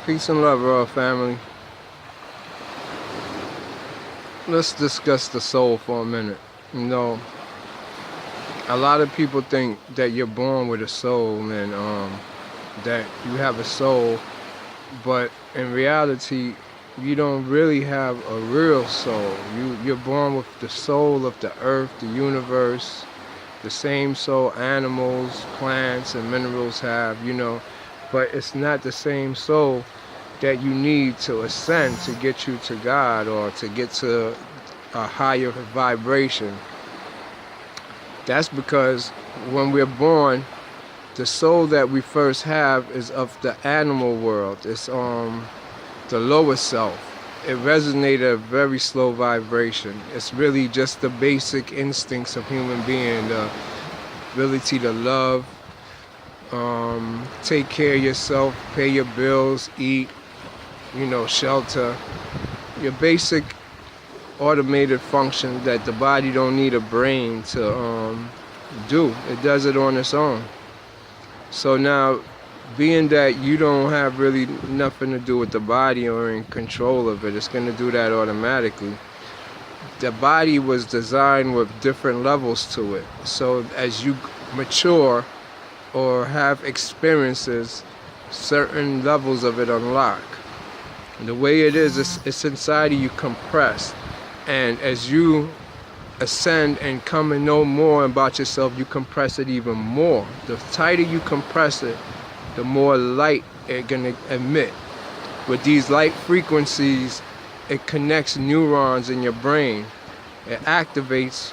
Peace and love, Royal family. Let's discuss the soul for a minute. You know, a lot of people think that you're born with a soul and that you have a soul, but in reality, you don't really have a real soul. You're born with the soul of the earth, the universe, the same soul animals, plants, and minerals have, but it's not the same soul that you need to ascend to get you to God or to get to a higher vibration. That's because when we're born, the soul that we first have is of the animal world. It's the lower self. It resonates at a very slow vibration. It's really just the basic instincts of human being, the ability to love, take care of yourself, pay your bills, eat, shelter. Your basic automated function that the body don't need a brain to do. It does it on its own. So now, being that you don't have really nothing to do with the body or in control of it, it's going to do that automatically. The body was designed with different levels to it. So as you mature or have experiences, certain levels of it unlock. The way it is, it's inside of you compressed. And as you ascend and come and know more about yourself, you compress it even more. The tighter you compress it, the more light it's going to emit. With these light frequencies, it connects neurons in your brain. It activates,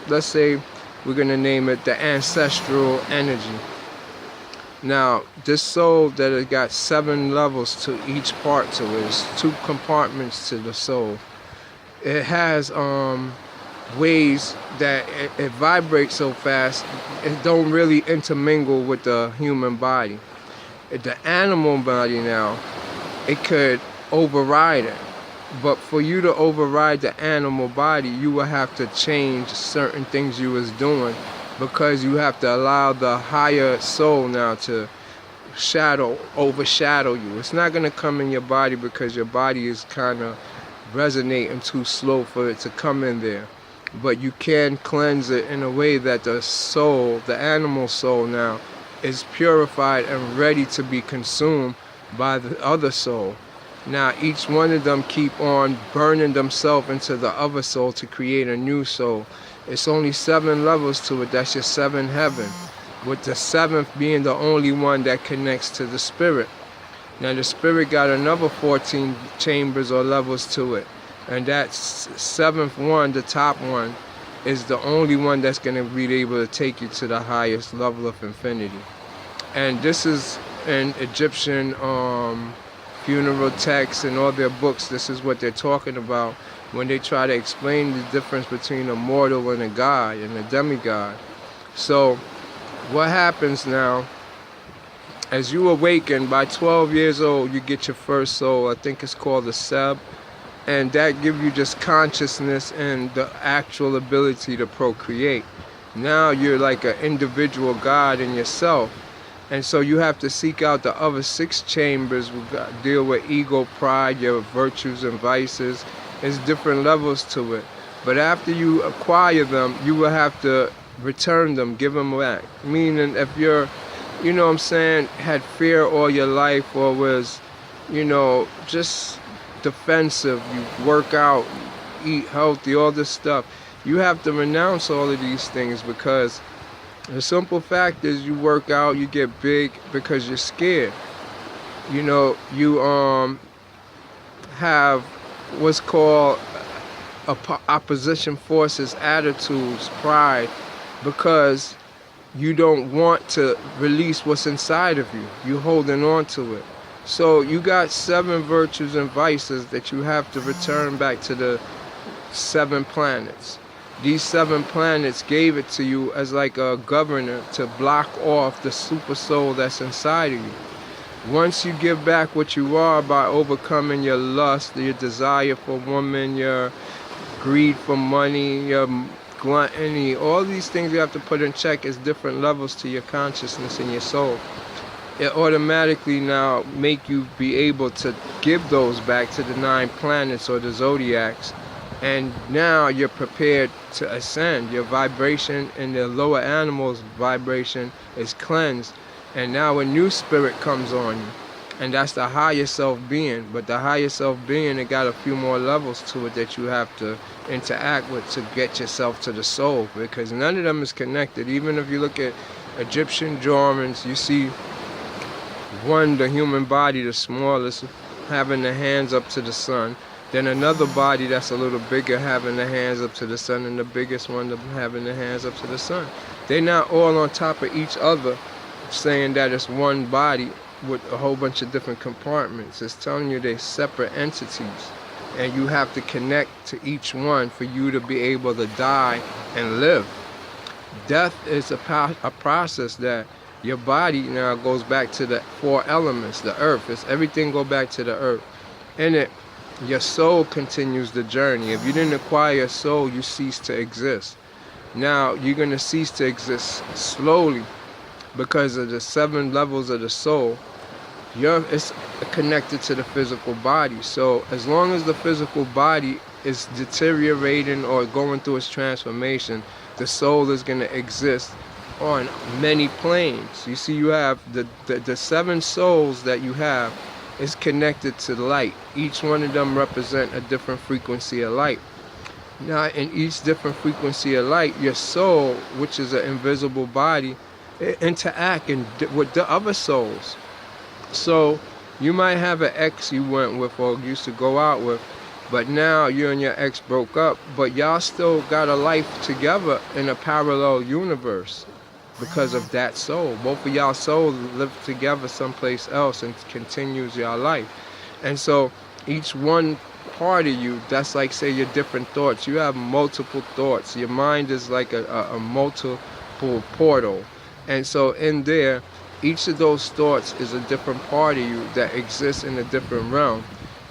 let's say we're going to name it the ancestral energy. Now, this soul that it got 7 levels to each part to it. It's 2 compartments to the soul. It has ways that it vibrates so fast, it don't really intermingle with the human body. The animal body now, it could override it. But for you to override the animal body, you will have to change certain things you was doing, because you have to allow the higher soul now to overshadow you. It's not going to come in your body because your body is kind of resonating too slow for it to come in there. But you can cleanse it in a way that the soul, the animal soul now, is purified and ready to be consumed by the other soul. Now each one of them keep on burning themselves into the other soul to create a new soul. It's only 7 levels to it. That's your 7th heaven, with the 7th being the only one that connects to the spirit. Now the spirit got another 14 chambers or levels to it, and that 7th one, the top one, is the only one that's going to be able to take you to the highest level of infinity. And this is in Egyptian funeral texts and all their books. This is what they're talking about when they try to explain the difference between a mortal and a god and a demigod. So what happens now, as you awaken, by 12 years old, you get your first soul. I think it's called the Seb. And that gives you just consciousness and the actual ability to procreate. Now you're like an individual god in yourself. And so you have to seek out the other 6 chambers. We deal with ego, pride, your virtues and vices. There's different levels to it. But after you acquire them, you will have to return them, give them back. Meaning if you're, had fear all your life or was, just defensive, you work out, eat healthy, all this stuff, you have to renounce all of these things, because the simple fact is you work out, you get big because you're scared. You have what's called opposition forces, attitudes, pride, because you don't want to release what's inside of you. You're holding on to it. So you got 7 virtues and vices that you have to return back to the 7 planets. These 7 planets gave it to you as like a governor to block off the super soul that's inside of you. Once you give back what you are by overcoming your lust, your desire for woman, your greed for money, your gluttony, all these things you have to put in check as different levels to your consciousness and your soul. it automatically now make you be able to give those back to the 9 planets or the zodiacs, and now you're prepared to ascend. Your vibration and the lower animals vibration is cleansed, and now a new spirit comes on you, and that's the higher self being. But the higher self being, it got a few more levels to it that you have to interact with to get yourself to the soul, because none of them is connected. Even if you look at Egyptian drawings, you see one, the human body, the smallest, having the hands up to the sun. Then another body that's a little bigger having the hands up to the sun, and the biggest one having the hands up to the sun. They're not all on top of each other, saying that it's one body with a whole bunch of different compartments. It's telling you they're separate entities, and you have to connect to each one for you to be able to die and live. Death is a process that your body now goes back to the 4 elements, the earth. It's everything go back to the earth. In it, your soul continues the journey. If you didn't acquire a soul, you cease to exist. Now, you're going to cease to exist slowly because of the 7 levels of the soul. It's connected to the physical body. So as long as the physical body is deteriorating or going through its transformation, the soul is going to exist on many planes. You see, you have the 7 souls that you have is connected to light. Each one of them represent a different frequency of light. Now, in each different frequency of light, your soul, which is an invisible body, it interact with the other souls. So you might have an ex you went with or used to go out with, but now you and your ex broke up, but y'all still got a life together in a parallel universe because of that soul. Both of y'all souls live together someplace else and continues your life. And so each one part of you, that's like, say, your different thoughts. You have multiple thoughts. Your mind is like a multiple portal. And so in there, each of those thoughts is a different part of you that exists in a different realm,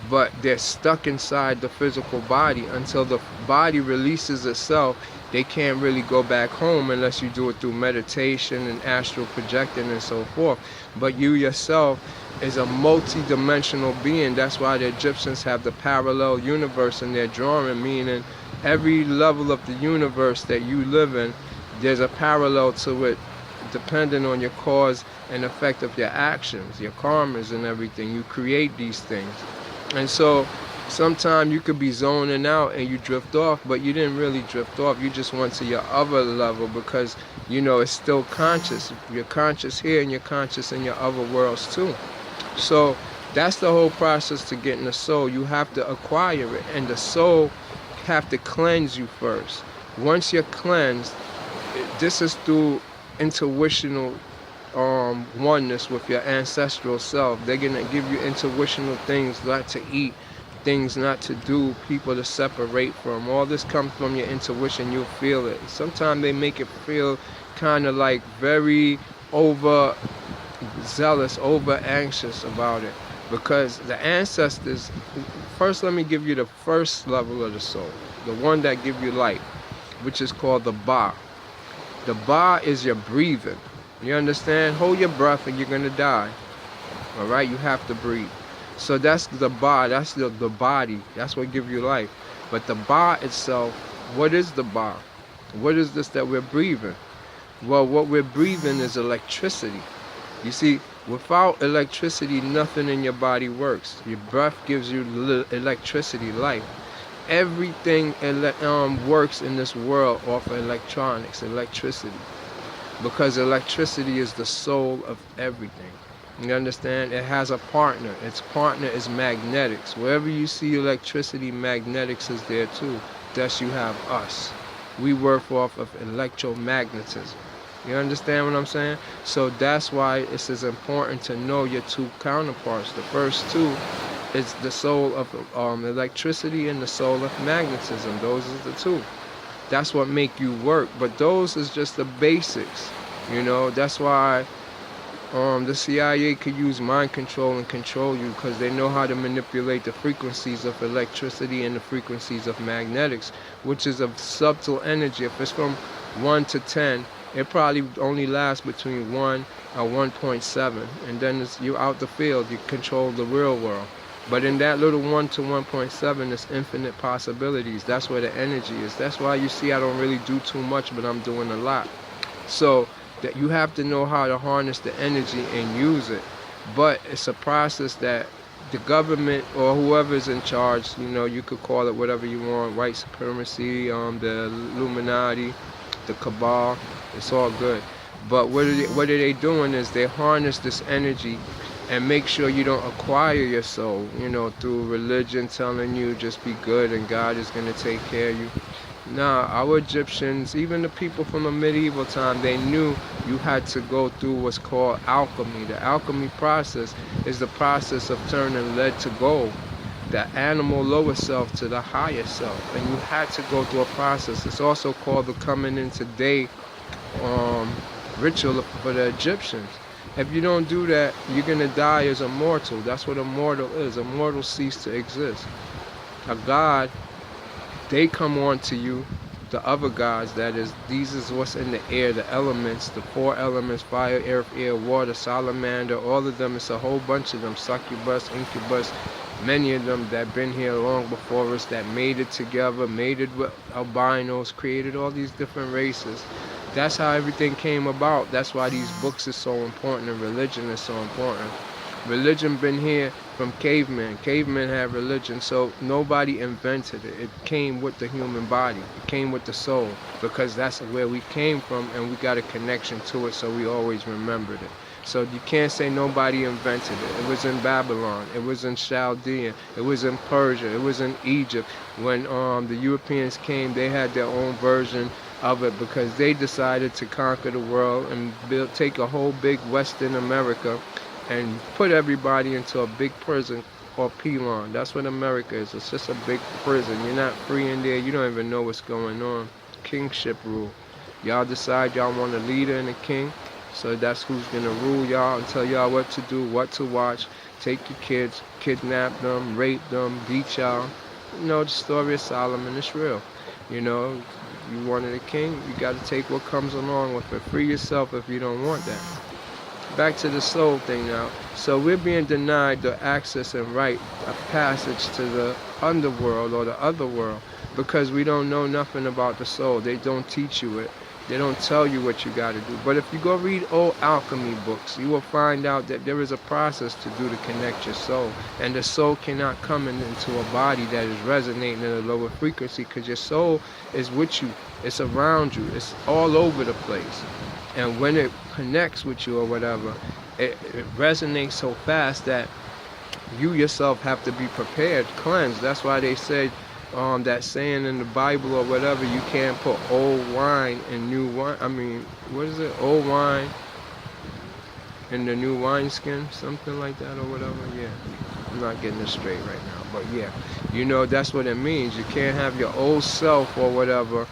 but they're stuck inside the physical body until the body releases itself. They can't really go back home unless you do it through meditation and astral projecting and so forth. But you yourself is a multi-dimensional being. That's why the Egyptians have the parallel universe in their drawing, meaning every level of the universe that you live in, there's a parallel to it, depending on your cause and effect of your actions, your karmas and everything. You create these things. And so sometimes you could be zoning out and you drift off, but you didn't really drift off. You just went to your other level because, you know, it's still conscious. You're conscious here and you're conscious in your other worlds too. So that's the whole process to getting the soul. You have to acquire it, and the soul have to cleanse you first. Once you're cleansed, this is through intuitional oneness with your ancestral self. They're going to give you intuitional things not to eat, things not to do, people to separate from. All this comes from your intuition. You'll feel it. Sometimes they make it feel kind of like very over zealous, over anxious about it, because the ancestors, first let me give you the first level of the soul, the one that give you light, which is called the Ba. The Ba is your breathing. You understand? Hold your breath and you're going to die. All right? You have to breathe. So that's the Ba. That's the body. That's what gives you life. But the Ba itself, what is the Ba? What is this that we're breathing? Well, what we're breathing is electricity. You see, without electricity, nothing in your body works. Your breath gives you electricity, life. Everything works in this world off of electronics, electricity. Because electricity is the soul of everything. You understand? It has a partner. Its partner is magnetics. Wherever you see electricity, magnetics is there too. Thus you have us. We work off of electromagnetism. You understand what I'm saying? So that's why it's as important to know your 2 counterparts. The first 2 is the soul of electricity and the soul of magnetism. Those are the 2. That's what make you work. But those is just the basics. You know, that's why the CIA could use mind control and control you, because they know how to manipulate the frequencies of electricity and the frequencies of magnetics, which is a subtle energy. If it's from 1 to 10, It probably only lasts between 1 or 1.7, and then you're out the field. You control the real world. But in that little 1 to 1.7, there's infinite possibilities. That's where the energy is. That's why you see I don't really do too much, but I'm doing a lot. So that you have to know how to harness the energy and use it. But it's a process that the government or whoever's in charge, you could call it whatever you want, white supremacy, the Illuminati, the cabal, it's all good. But what are they doing is they harness this energy and make sure you don't acquire your soul, through religion telling you just be good and God is going to take care of you. Nah, our Egyptians, even the people from a medieval time, they knew you had to go through what's called alchemy. The alchemy process is the process of turning lead to gold, the animal lower self to the higher self, and you had to go through a process. It's also called the coming into day ritual for the Egyptians. If you don't do that, you're going to die as a mortal. That's what a mortal is. A mortal cease to exist. A god, they come on to you, the other gods, that is, these is what's in the air, the elements, the 4 elements, fire, earth, air, water, salamander, all of them. It's a whole bunch of them, succubus, incubus, many of them that been here long before us, that made it together, made it with albinos, created all these different races. That's how everything came about. That's why these books are so important and religion is so important. Religion been here from cavemen. Cavemen had religion, so nobody invented it. It came with the human body. It came with the soul, because that's where we came from, and we got a connection to it, so we always remembered it. So you can't say nobody invented it. It was in Babylon. It was in Chaldean. It was in Persia. It was in Egypt. When the Europeans came, they had their own version of it, because they decided to conquer the world and take a whole big Western America and put everybody into a big prison or Pelon. That's what America is. It's just a big prison. You're not free in there. You don't even know what's going on. Kingship rule. Y'all decide y'all want a leader and a king. So that's who's going to rule y'all and tell y'all what to do, what to watch. Take your kids, kidnap them, rape them, beat y'all. The story of Solomon is real. You wanted a king, you got to take what comes along with it. Free yourself if you don't want that. Back to the soul thing now. So we're being denied the access and right of passage to the underworld or the other world because we don't know nothing about the soul. They don't teach you it. They don't tell you what you got to do. But if you go read old alchemy books, you will find out that there is a process to do to connect your soul. And the soul cannot come into a body that is resonating at a lower frequency, because your soul is with you. It's around you. It's all over the place. And when it connects with you or whatever, it resonates so fast that you yourself have to be prepared, cleansed. That's why they said, that saying in the Bible or whatever, you can't put old wine in new wine. I mean, what is it? Old wine in the new wineskin? Something like that or whatever. Yeah. I'm not getting it straight right now. But yeah, that's what it means. You can't have your old self or whatever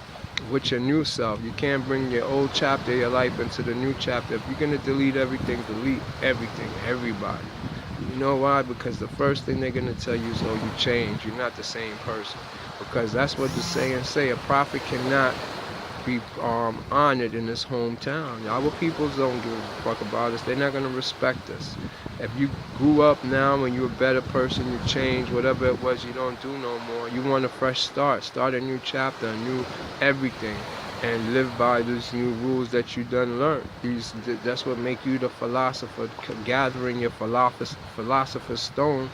with your new self. You can't bring your old chapter of your life into the new chapter. If you're going to delete everything, everybody. You know why? Because the first thing they're going to tell you is, oh, you changed. You're not the same person. Because that's what the saying say. A prophet cannot be honored in his hometown. Our peoples don't give a fuck about us. They're not going to respect us. If you grew up now and you're a better person, you change, whatever it was you don't do no more. You want a fresh start. Start a new chapter, a new everything. And live by these new rules that you done learned. That's what make you the philosopher, gathering your philosopher's stone,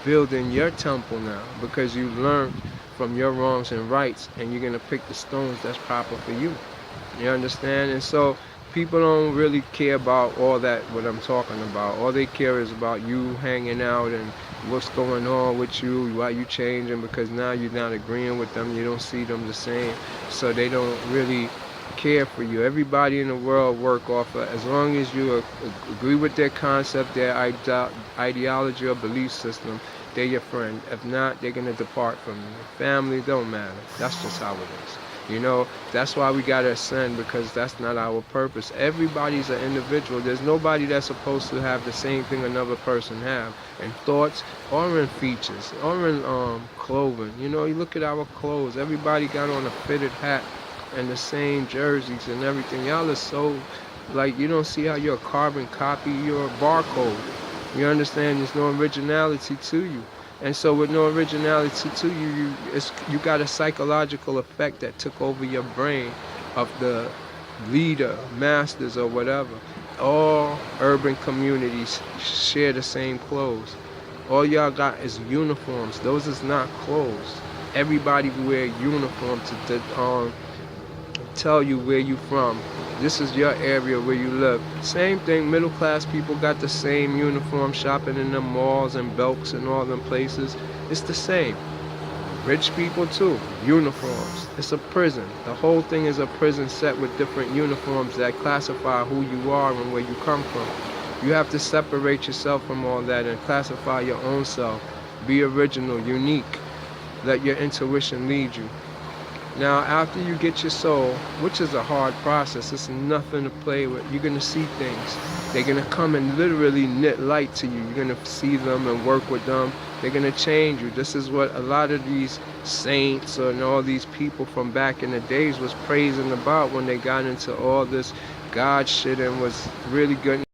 building your temple now, because you learned from your wrongs and rights, and you're gonna pick the stones that's proper for you. You understand? And so people don't really care about all that, what I'm talking about. All they care is about you hanging out and what's going on with you, why you changing, because now you're not agreeing with them, you don't see them the same, so they don't really care for you. Everybody in the world work off of, as long as you agree with their concept, their ideology or belief system, they're your friend. If not, they're going to depart from you. Family don't matter. That's just how it is. That's why we got to ascend, because that's not our purpose. Everybody's an individual. There's nobody that's supposed to have the same thing another person have, in thoughts or in features or in clothing. You look at our clothes. Everybody got on a fitted hat and the same jerseys and everything. Y'all are so, like, you don't see how you're a carbon copy, you're a barcode. You understand? There's no originality to you. And so with no originality to you, you got a psychological effect that took over your brain of the leader, masters, or whatever. All urban communities share the same clothes. All y'all got is uniforms. Those is not clothes. Everybody wear uniform to tell you where you from. This is your area where you live. Same thing, middle class people got the same uniform, shopping in the malls and Belks and all them places. It's the same. Rich people too, uniforms. It's a prison. The whole thing is a prison set with different uniforms that classify who you are and where you come from. You have to separate yourself from all that and classify your own self. Be original, unique. Let your intuition lead you. Now, after you get your soul, which is a hard process, it's nothing to play with. You're going to see things. They're going to come and literally knit light to you. You're going to see them and work with them. They're going to change you. This is what a lot of these saints and all these people from back in the days was praising about when they got into all this God shit and was really good.